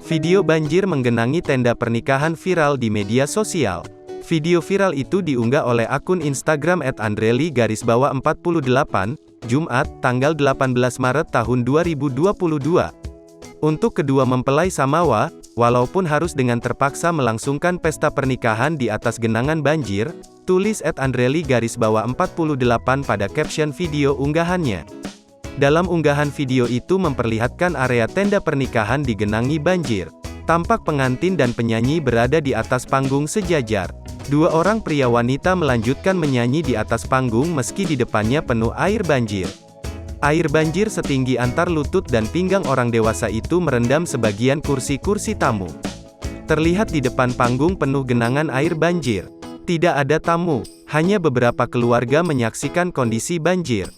Video banjir menggenangi tenda pernikahan viral di media sosial. Video viral itu diunggah oleh akun Instagram @andreli_48, Jumat, tanggal 18 Maret tahun 2022. Untuk kedua mempelai Samawa, walaupun harus dengan terpaksa melangsungkan pesta pernikahan di atas genangan banjir, tulis @andreli_48 pada caption video unggahannya. Dalam unggahan video itu memperlihatkan area tenda pernikahan digenangi banjir. Tampak pengantin dan penyanyi berada di atas panggung sejajar. Dua orang pria wanita melanjutkan menyanyi di atas panggung meski di depannya penuh air banjir. Air banjir setinggi antar lutut dan pinggang orang dewasa itu merendam sebagian kursi-kursi tamu. Terlihat di depan panggung penuh genangan air banjir. Tidak ada tamu, hanya beberapa keluarga menyaksikan kondisi banjir.